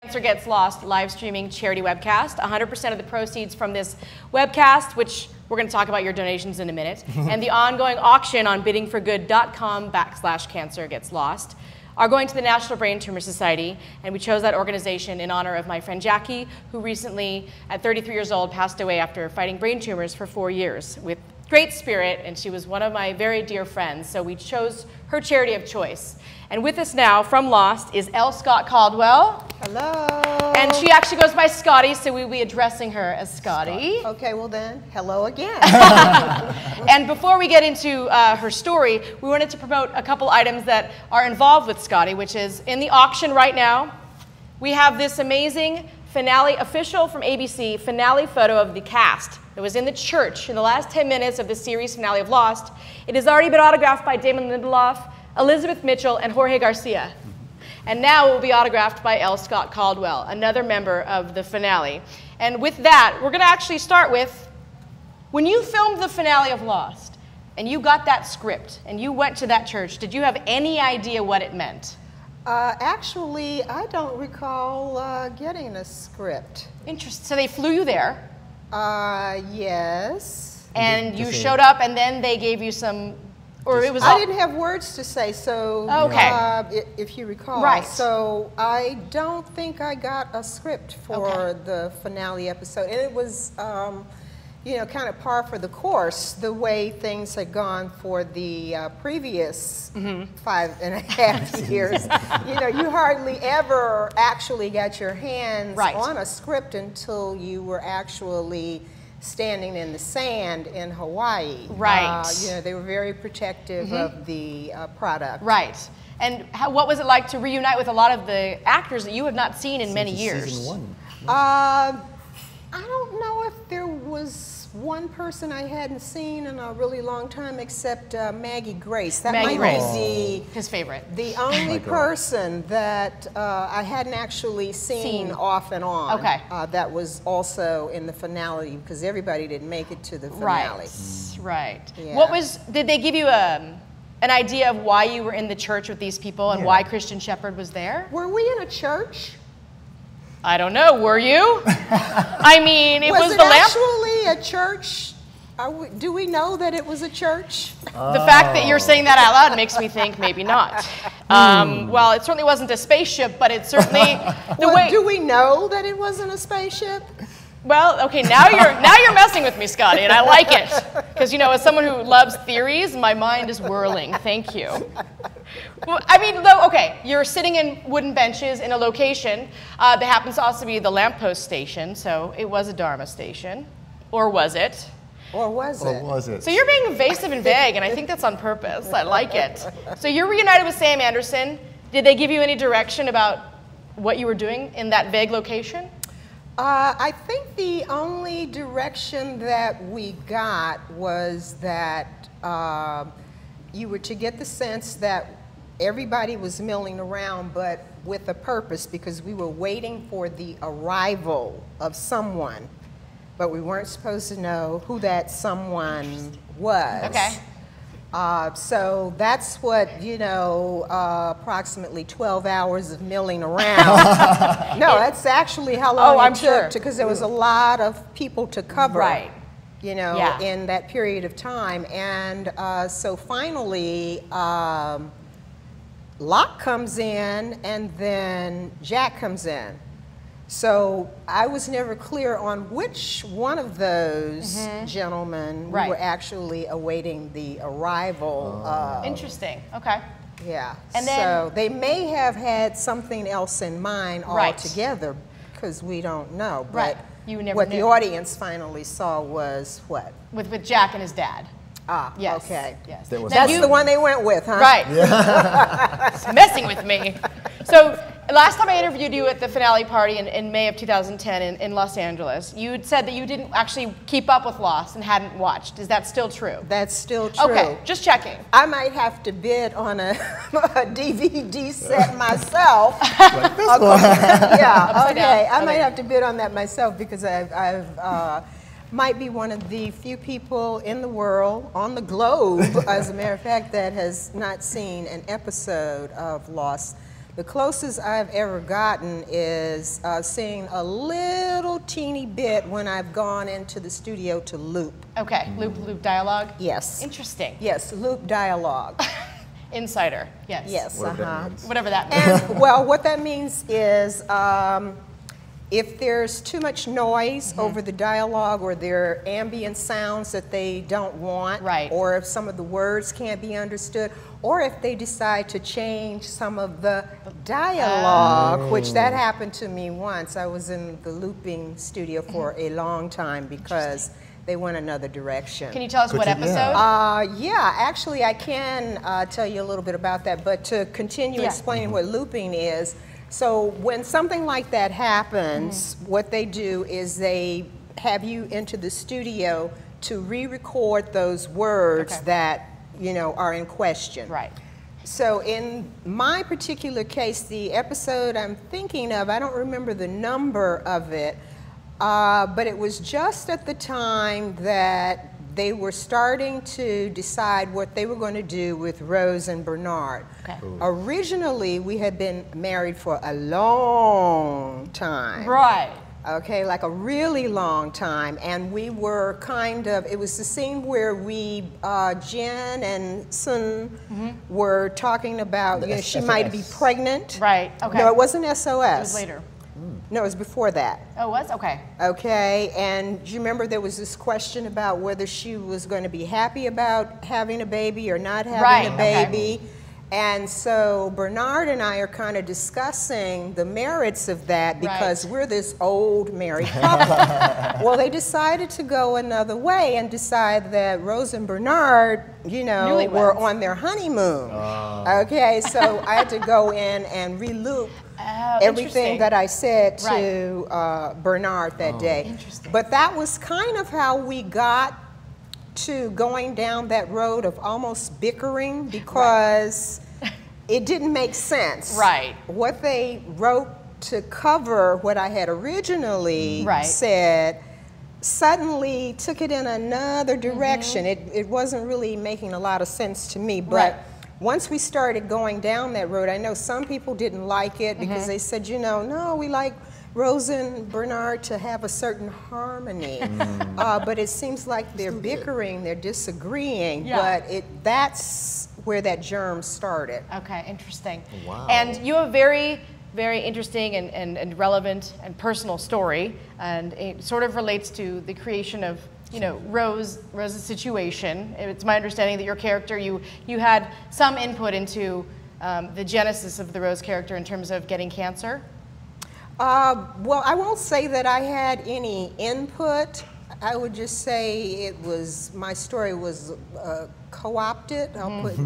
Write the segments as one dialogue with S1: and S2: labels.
S1: Cancer Gets Lost live streaming charity webcast. 100% of the proceeds from this webcast, which we're going to talk about your donations in a minute, and the ongoing auction on biddingforgood.com/cancergetslost are going to the National Brain Tumor Society, and we chose that organization in honor of my friend Jackie, who recently, at 33 years old, passed away after fighting brain tumors for 4 years with great spirit, and she was one of my very dear friends, so we chose her charity of choice. And with us now from Lost is L. Scott Caldwell.
S2: Hello.
S1: And she actually goes by Scotty, so we'll be addressing her as Scotty.
S2: Okay, well then, hello again.
S1: And before we get into her story, we wanted to promote a couple items that are involved with Scotty, which is in the auction right now. We have this amazing finale, official from ABC, finale photo of the cast. It was in the church in the last 10 minutes of the series finale of Lost. It has already been autographed by Damon Lindelof, Elizabeth Mitchell, and Jorge Garcia. And now it will be autographed by L. Scott Caldwell, another member of the finale. And with that, we're going to actually start with, when you filmed the finale of Lost, and you got that script, and you went to that church, did you have any idea what it meant?
S2: Actually, I don't recall getting a script.
S1: Interesting. So they flew you there.
S2: Yes.
S1: And you showed up, and then they gave you some, or it was.
S2: I didn't have words to say, so
S1: okay.
S2: If you recall,
S1: right.
S2: So I don't think I got a script for the finale episode, and it was, you know, kind of par for the course the way things had gone for the previous 5.5 years. You know, you hardly ever actually got your hands on a script until you were actually standing in the sand in Hawaii.
S1: Right.
S2: You know, they were very protective of the product.
S1: Right. And what was it like to reunite with a lot of the actors that you have not seen in many years?
S3: Season 1.
S2: I don't know if there was one person I hadn't seen in a really long time except Maggie Grace. That
S1: Maggie Grace,
S2: be
S1: his favorite.
S2: The only person that I hadn't actually seen off and on.
S1: Okay.
S2: That was also in the finale because everybody didn't make it to the finale.
S1: Right.
S2: Yeah.
S1: What was? Did they give you an idea of why you were in the church with these people and why Christian Shepherd was there?
S2: Were we in a church?
S1: I don't know. Were you? I mean, it was the lamp.
S2: Actually a church? Do we know that it was a church?
S1: The fact that you're saying that out loud makes me think maybe not. Well, it certainly wasn't a spaceship, but it certainly
S2: Do we know that it wasn't a spaceship?
S1: Well, okay, now you're messing with me, Scotty, and I like it because, you know, as someone who loves theories, my mind is whirling. Thank you. Well, I mean, though, okay, you're sitting in wooden benches in a location that happens to also be the lamppost station, so it was a Dharma station, or was it?
S2: Or was it?
S3: Or was it?
S1: So you're being evasive and vague, and I think that's on purpose. I like it. So you're reunited with Sam Anderson. Did they give you any direction about what you were doing in that vague location?
S2: I think the only direction that we got was that you were to get the sense that everybody was milling around, but with a purpose, because we were waiting for the arrival of someone, but we weren't supposed to know who that someone was.
S1: Okay.
S2: So that's what, you know, approximately 12 hours of milling around. No, that's actually how long it took, because there was a lot of people to cover, you know, in that period of time. And so finally, Locke comes in, and then Jack comes in. So I was never clear on which one of those gentlemen we were actually awaiting the arrival of.
S1: Interesting. Okay.
S2: Yeah.
S1: And then,
S2: so they may have had something else in mind altogether, because we don't know. But
S1: you never
S2: what
S1: knew.
S2: the audience finally saw was what?
S1: With Jack and his dad.
S2: Ah,
S1: yes.
S2: okay.
S1: Yes.
S2: That's the one they went with, huh?
S1: Right. It's messing with me. So last time I interviewed you at the finale party in May of 2010 in Los Angeles, you had said that you didn't actually keep up with Lost and hadn't watched. Is that still true?
S2: That's still true.
S1: Okay, just checking.
S2: I might have to bid on a DVD set myself.
S3: Like this one.
S2: Yeah, okay. I might have to bid on that myself because I've might be one of the few people in the world, on the globe, as a matter of fact, that has not seen an episode of Lost. The closest I've ever gotten is seeing a little teeny bit when I've gone into the studio to loop.
S1: Okay, loop dialogue?
S2: Yes.
S1: Interesting.
S2: Yes, loop dialogue.
S1: Insider, yes.
S2: Yes,
S1: whatever that means.
S2: And, well, what that means is if there's too much noise over the dialogue, or there are ambient sounds that they don't want, or if some of the words can't be understood, or if they decide to change some of the dialogue, which that happened to me once. I was in the looping studio for a long time because they went another direction.
S1: Can you tell us what episode?
S2: Yeah, actually I can tell you a little bit about that, but to continue explaining what looping is, so when something like that happens, what they do is they have you into the studio to re-record those words that, you know, are in question.
S1: Right.
S2: So in my particular case, the episode I'm thinking of, I don't remember the number of it, but it was just at the time that they were starting to decide what they were going to do with Rose and Bernard.
S1: Okay.
S2: Originally, we had been married for a long time.
S1: Right.
S2: Okay, like a really long time, and we were kind of, it was the scene where we, Jen and Sun were talking about, you know, she might be pregnant.
S1: Right, okay.
S2: No, it wasn't SOS.
S1: It was later.
S2: No, it was before that.
S1: Oh, it was? Okay.
S2: Okay, and do you remember there was this question about whether she was going to be happy about having a baby or not having a baby?
S1: Okay.
S2: And so Bernard and I are kind of discussing the merits of that because we're this old married couple. Well, they decided to go another way and decide that Rose and Bernard, you know, were on their honeymoon. Okay, so I had to go in and re-loop everything that I said to Bernard that day. But that was kind of how we got to going down that road of almost bickering because it didn't make sense.
S1: Right.
S2: What they wrote to cover what I had originally said suddenly took it in another direction. It wasn't really making a lot of sense to me, but once we started going down that road, I know some people didn't like it because they said, you know, no, we like Rose and Bernard to have a certain harmony, but it seems like they're bickering, they're disagreeing, but that's where that germ started.
S1: Okay, interesting.
S3: Wow.
S1: And you have a very, very interesting and relevant and personal story, and it sort of relates to the creation of, you know, Rose's situation. It's my understanding that your character, you had some input into the genesis of the Rose character in terms of getting cancer.
S2: Well, I won't say that I had any input. I would just say it was, my story was co-opted. I'll put,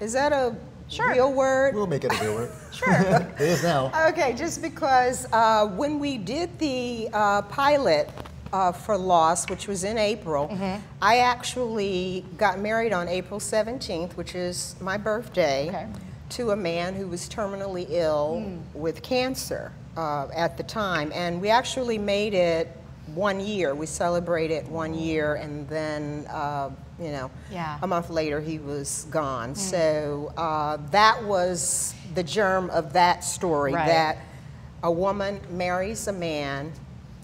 S2: is that a real word?
S3: We'll make it a real word.
S1: Sure.
S3: It is now.
S2: Okay, just because when we did the pilot for Lost, which was in April, I actually got married on April 17th, which is my birthday, to a man who was terminally ill with cancer at the time. And we actually made it 1 year. We celebrated 1 year, and then, you know, a month later he was gone. So that was the germ of that story, that a woman marries a man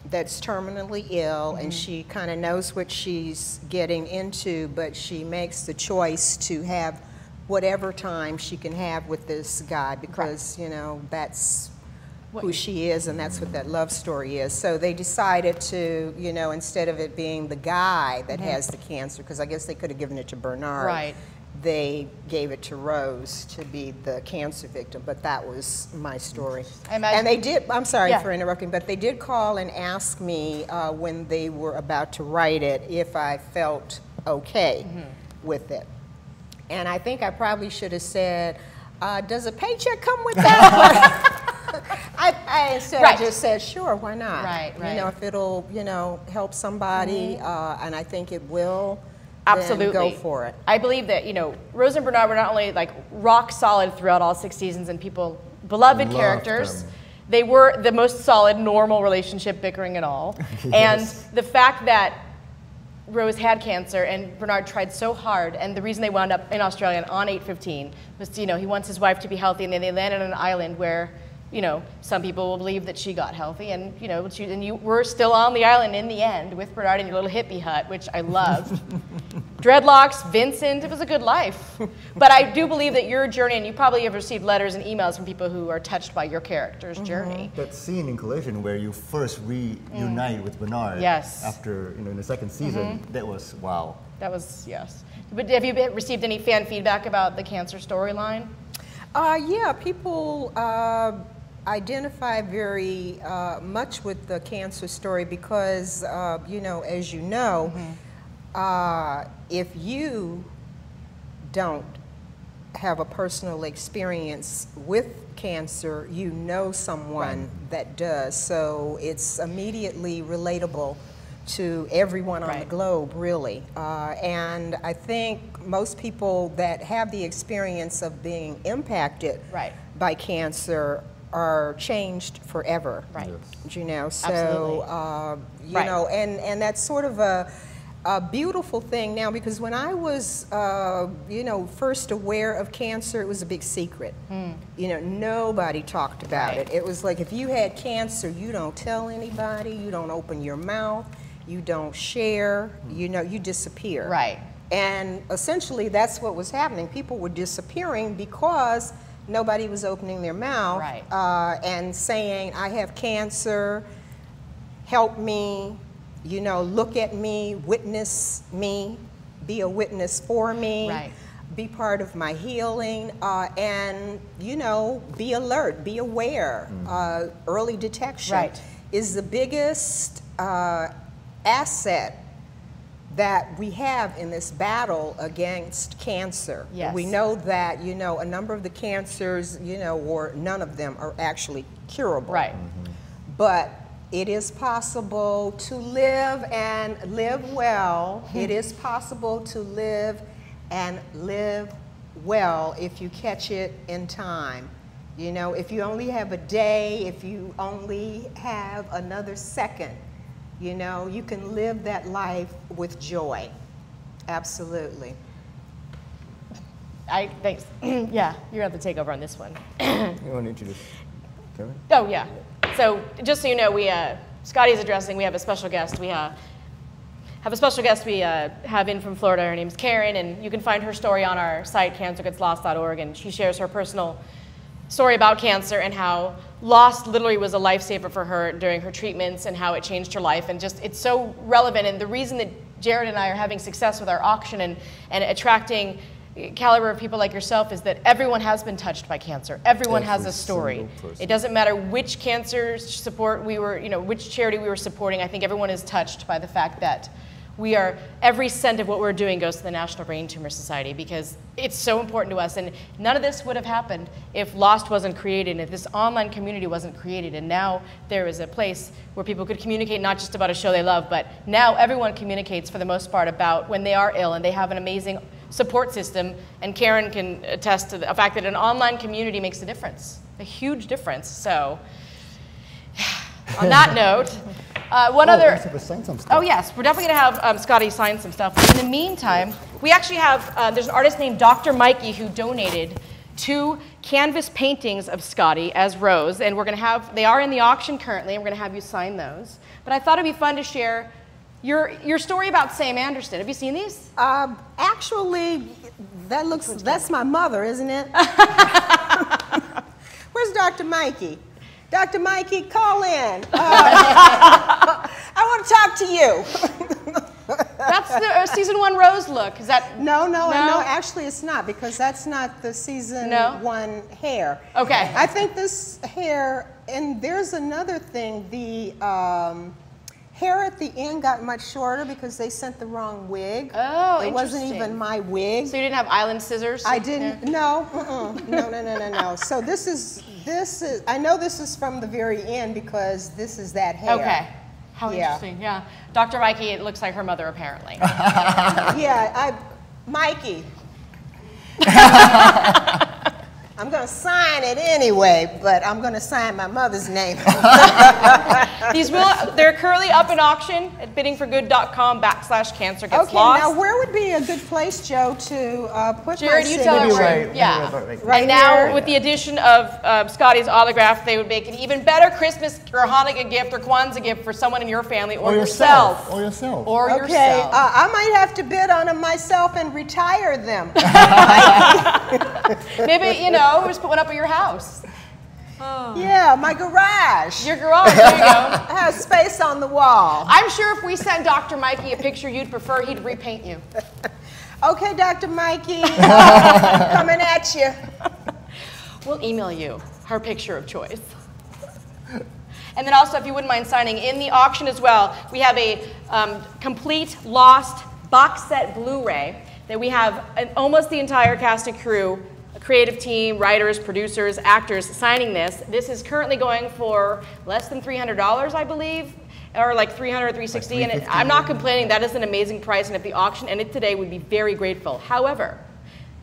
S2: that's terminally ill, and she kind of knows what she's getting into, but she makes the choice to have whatever time she can have with this guy because, you know, that's who she is, and that's what that love story is. So they decided to, you know, instead of it being the guy that has the cancer, because I guess they could have given it to Bernard, they gave it to Rose to be the cancer victim, but that was my story. And they did, I'm sorry for interrupting, but they did call and ask me when they were about to write it if I felt okay with it. And I think I probably should have said, does a paycheck come with that? I just said, sure, why not? You know, if it'll, you know, help somebody, and I think it will,
S1: absolutely,
S2: then go for it.
S1: I believe that, you know, Rose and Bernard were not only like rock solid throughout all 6 seasons and people beloved characters, they were the most solid, normal relationship, bickering and all. And the fact that Rose had cancer, and Bernard tried so hard, and the reason they wound up in Australia on 8/15 was, you know, he wants his wife to be healthy, and then they landed on an island where, you know, some people will believe that she got healthy, and, you know, and you were still on the island in the end with Bernard in your little hippie hut, which I loved. Dreadlocks, Vincent, it was a good life. But I do believe that your journey, and you probably have received letters and emails from people who are touched by your character's journey.
S3: That scene in Collision where you first reunite with Bernard after, you know, in the second season, that was wow. That was,
S1: yes. But have you received any fan feedback about the cancer storyline?
S2: Yeah, people identify very much with the cancer story because, you know, as you know, if you don't have a personal experience with cancer, you know someone that does. So it's immediately relatable to everyone on the globe, really. And I think most people that have the experience of being impacted by cancer are changed forever. You know, so you know, and that's sort of a beautiful thing now, because when I was, you know, first aware of cancer, it was a big secret. You know, nobody talked about it. It was like, if you had cancer, you don't tell anybody, you don't open your mouth, you don't share, you know, you disappear. And essentially that's what was happening. People were disappearing because nobody was opening their mouth and saying, I have cancer, help me, you know, look at me, witness me, be a witness for me, be part of my healing, and, you know, be alert, be aware. Early detection is the biggest asset that we have in this battle against cancer. We know that, you know, a number of the cancers, you know, or none of them are actually curable. But it is possible to live and live well. It is possible to live and live well if you catch it in time. You know, if you only have a day, if you only have another second, you know, you can live that life with joy. Absolutely.
S1: Thanks. Yeah, you're going to have to take over on this one.
S3: You want to introduce Kevin?
S1: Oh, yeah. So just so you know, Scotty's addressing, we have a special guest. We have a special guest we have in from Florida. Her name's Karen, and you can find her story on our site, cancergetslost.org, and she shares her personal story about cancer and how loss literally was a lifesaver for her during her treatments and how it changed her life. And just, it's so relevant. And the reason that Jared and I are having success with our auction and attracting caliber of people like yourself is that everyone has been touched by cancer. Everyone has a story. It doesn't matter which cancer support we were, you know, which charity we were supporting. I think everyone is touched by the fact that every cent of what we're doing goes to the National Brain Tumor Society, because it's so important to us. And none of this would have happened if Lost wasn't created, if this online community wasn't created. And now there is a place where people could communicate not just about a show they love, but now everyone communicates for the most part about when they are ill, and they have an amazing support system. And Karen can attest to the fact that an online community makes a difference, a huge difference. So on that note, oh yes, we're definitely going to have Scotty sign some stuff. In the meantime, we actually have, there's an artist named Dr. Mikey who donated 2 canvas paintings of Scotty as Rose, and we're going to have, they are in the auction currently, and we're going to have you sign those. But I thought it'd be fun to share your story about Sam Anderson. Have you seen these?
S2: Actually, that's my mother, isn't it? Where's Dr. Mikey? Dr. Mikey, call in. I want to talk to you.
S1: That's the season 1 Rose look. Is that?
S2: No, actually it's not, because that's not the season 1 hair.
S1: Okay.
S2: I think this hair, and there's another thing, the hair at the end got much shorter because they sent the wrong wig.
S1: Oh,
S2: it wasn't even my wig.
S1: So you didn't have island scissors?
S2: I didn't. No. No. So this is. I know this is from the very end because this is that hair.
S1: Okay. How interesting. Yeah. Dr. Mikey, it looks like her mother apparently.
S2: Yeah. Mikey. I'm going to sign it anyway, but I'm going to sign my mother's name.
S1: They're currently up in auction at biddingforgood.com/cancer gets
S2: okay,
S1: lost.
S2: Now where would be a good place, Joe, to put
S1: Jared,
S2: my
S1: you tell her
S2: signature?
S1: where. Yeah.
S2: Right
S1: and now
S2: here.
S1: with the addition of Scotty's autograph, they would make an even better Christmas or Hanukkah gift or Kwanzaa gift for someone in your family or yourself.
S3: Or yourself.
S1: Or
S2: okay,
S1: yourself.
S2: I might have to bid on them myself and retire them.
S1: Maybe, you know, just put one up at your house.
S2: Oh. Yeah, my garage.
S1: Your garage, there you go.
S2: I have space on the wall.
S1: I'm sure if we sent Dr. Mikey a picture you'd prefer, he'd repaint you.
S2: Okay, Dr. Mikey, coming at you.
S1: We'll email you her picture of choice. And then also, if you wouldn't mind signing in the auction as well, we have a complete lost box set Blu-ray that we have almost the entire cast and crew, a creative team, writers, producers, actors signing this. This is currently going for less than $300, I believe, or like $300 or $360. And I'm not complaining. That is an amazing price. And if the auction ended today, we'd be very grateful. However,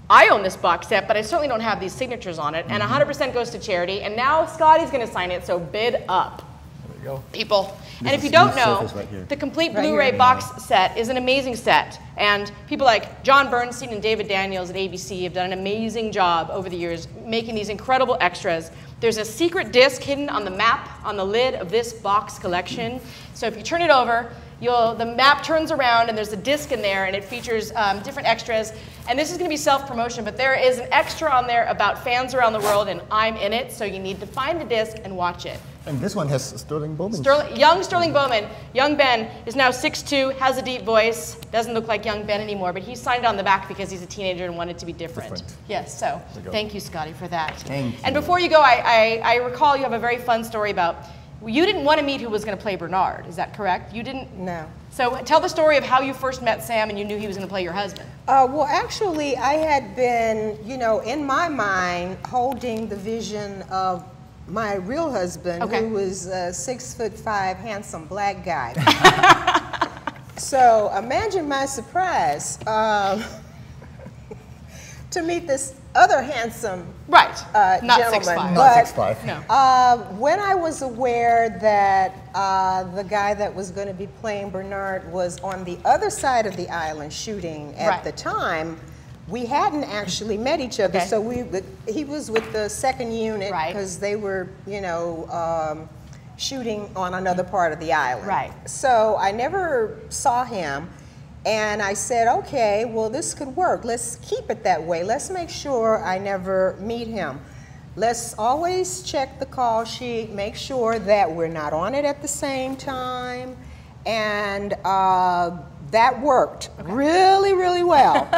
S1: I own this box set, but I certainly don't have these signatures on it. And 100% goes to charity. And now Scotty's going to sign it, so bid up.
S3: There we go.
S1: People. And if you don't know, the complete Blu-ray box set is an amazing set. And people like John Bernstein and David Daniels at ABC have done an amazing job over the years making these incredible extras. There's a secret disc hidden on the map on the lid of this box collection. So if you turn it over, the map turns around and there's a disc in there and it features different extras. And this is going to be self-promotion, but there is an extra on there about fans around the world, and I'm in it, so you need to find the disc and watch it.
S3: And this one has Sterling Bowman.
S1: Young Sterling Bowman. Young Ben is now 6'2", has a deep voice, doesn't look like young Ben anymore, but he signed on the back because he's a teenager and wanted to be different. Yes, so thank you, Scotty, for that.
S3: Thank you.
S1: And before you go, I recall you have a very fun story about, you didn't want to meet who was going to play Bernard, is that correct? You didn't?
S2: No.
S1: So tell the story of how you first met Sam and you knew he was going to play your husband.
S2: Well, actually, I had been, in my mind, holding the vision of my real husband, who was a 6'5", handsome black guy. So imagine my surprise to meet this other handsome
S1: not
S2: gentleman.
S1: 6'5".
S3: Not 6'5".
S1: No.
S2: When I was aware that the guy that was going to be playing Bernard was on the other side of the island shooting at the time, we hadn't actually met each other. Okay. So he was with the 2nd unit because they were, shooting on another part of the island. Right. So I never saw him. And I said, okay, well, this could work. Let's keep it that way. Let's make sure I never meet him. Let's always check the call sheet, make sure that we're not on it at the same time. And that worked really, really well.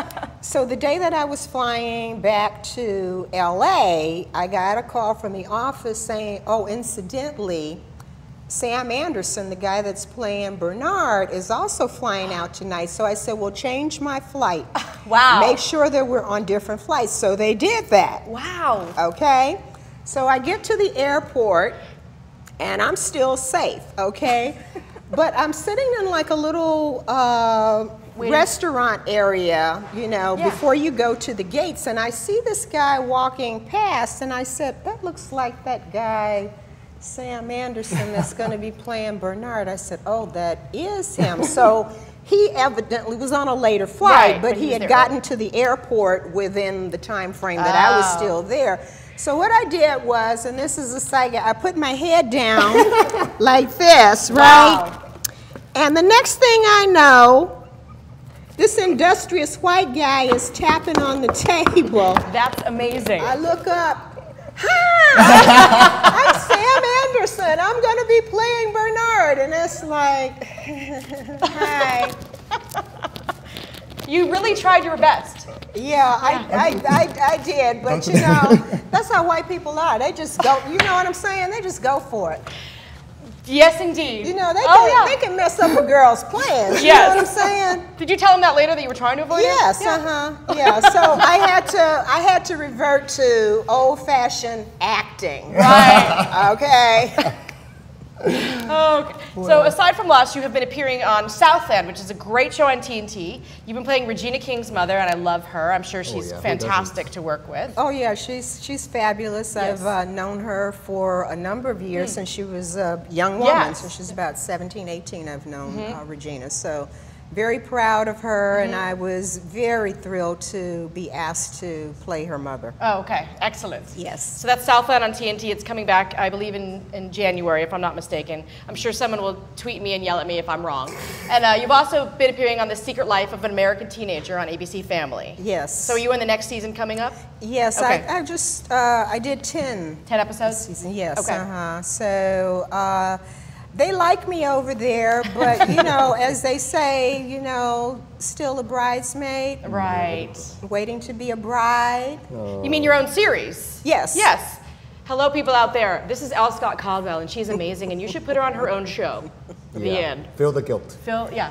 S2: So the day that I was flying back to LA, I got a call from the office saying, oh, incidentally, Sam Anderson, the guy that's playing Bernard, is also flying out tonight. So I said, well, change my flight.
S1: Wow.
S2: Make sure that we're on different flights. So they did that.
S1: Wow.
S2: Okay. So I get to the airport, and I'm still safe, okay? But I'm sitting in like a little restaurant area, before you go to the gates. And I see this guy walking past, and I said, that looks like that guy, Sam Anderson, that's going to be playing Bernard. I said, oh, that is him. So he evidently was on a later flight, but he had gotten to the airport within the time frame that I was still there. So what I did was, and this is a side, I put my head down like this, right? Wow. And the next thing I know, this industrious white guy is tapping on the table.
S1: That's amazing.
S2: I look up. Hi, I'm Sam Anderson. I'm going to be playing Bernard. And it's like, hi.
S1: You really tried your best.
S2: Yeah, I did. But, that's how white people are. They just go, you know what I'm saying? They just go for it.
S1: Yes, indeed.
S2: They can mess up a girl's plans. You know what I'm saying?
S1: Did you tell them that later that you were trying to avoid it?
S2: Yes, yeah. So I had to revert to old-fashioned acting.
S1: Right.
S2: Okay.
S1: Okay. So aside from Lost, you have been appearing on Southland, which is a great show on TNT. You've been playing Regina King's mother, and I love her. I'm sure she's fantastic to work with.
S2: Oh yeah, she's fabulous. Yes. I've known her for a number of years since she was a young woman. Since she's about 17, 18, I've known Regina. So very proud of her, and I was very thrilled to be asked to play her mother.
S1: Oh, okay. Excellent.
S2: Yes.
S1: So that's Southland on TNT. It's coming back, I believe, in January, if I'm not mistaken. I'm sure someone will tweet me and yell at me if I'm wrong. And you've also been appearing on The Secret Life of an American Teenager on ABC Family.
S2: Yes.
S1: So are you in the next season coming up?
S2: Yes. Okay. I did 10.
S1: 10 episodes?
S2: Season. Yes.
S1: Okay.
S2: So, they like me over there, but you know, as they say, you know, still a bridesmaid.
S1: Right.
S2: Waiting to be a bride.
S1: You mean your own series?
S2: Yes.
S1: Yes. Hello, people out there. This is L. Scott Caldwell, and she's amazing, and you should put her on her own show. The end.
S3: Feel the guilt.
S1: Feel it. Yeah.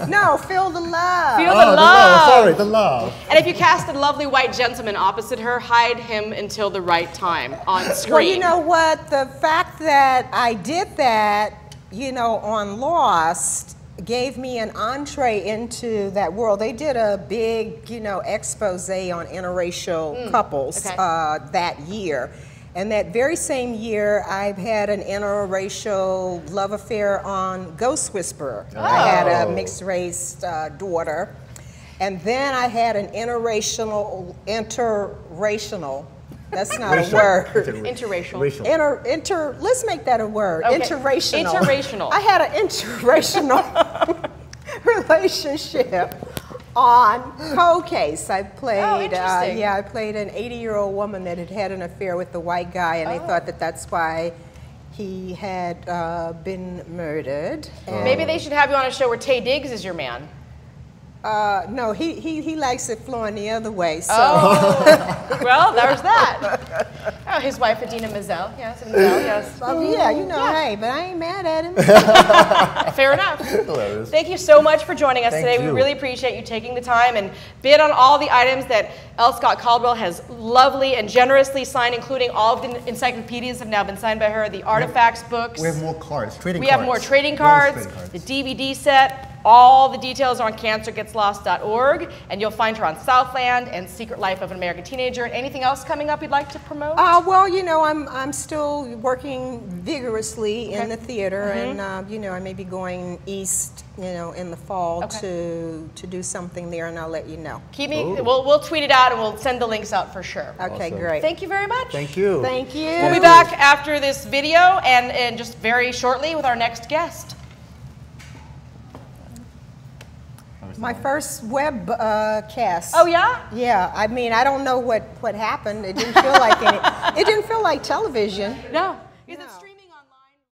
S2: No, feel the love.
S1: Feel the love.
S3: Sorry, the love.
S1: And if you cast a lovely white gentleman opposite her, hide him until the right time on screen.
S2: Well, you know what? The fact that I did that, you know, on Lost gave me an entree into that world. They did a big, you know, expose on interracial couples that year. And that very same year, I've had an interracial love affair on Ghost Whisperer. I had a mixed-race daughter. And then I had an interracial, that's not a word.
S1: Interracial.
S2: Let's make that a word.
S1: Okay.
S2: Interracial.
S1: Interracial.
S2: I had an interracial relationship on Cold Case. I played, I played an 80-year-old woman that had had an affair with the white guy, and they thought that that's why he had been murdered. And
S1: maybe they should have you on a show where Taye Diggs is your man.
S2: No, he likes it flowing the other way. So.
S1: Oh, well, there's that. Oh, his wife, Adina Menzel. Yes, yes.
S2: Yeah, you know, hey, but I ain't mad at him.
S1: Fair enough.
S3: Hilarious.
S1: Thank you so much for joining us today. We really appreciate you taking the time and bid on all the items that L. Scott Caldwell has lovely and generously signed, including all of the encyclopedias have now been signed by her, the artifacts books.
S3: We have more cards, trading cards.
S1: We have more trading cards, the DVD set. All the details are on cancergetslost.org, and you'll find her on Southland and Secret Life of an American Teenager. Anything else coming up you'd like to promote?
S2: Well, you know, I'm still working vigorously in the theater, and you know, I may be going east, you know, in the fall to do something there, and I'll let you know.
S1: Keep me. We'll tweet it out, and we'll send the links out for sure.
S2: Okay, great.
S1: Thank you very much.
S3: Thank you.
S2: Thank you.
S1: We'll be back after this video, and just very shortly with our next guest.
S2: My first webcast.
S1: Oh yeah?
S2: Yeah. I mean, I don't know what happened. It didn't feel like it didn't feel like television.
S1: No. Is it streaming?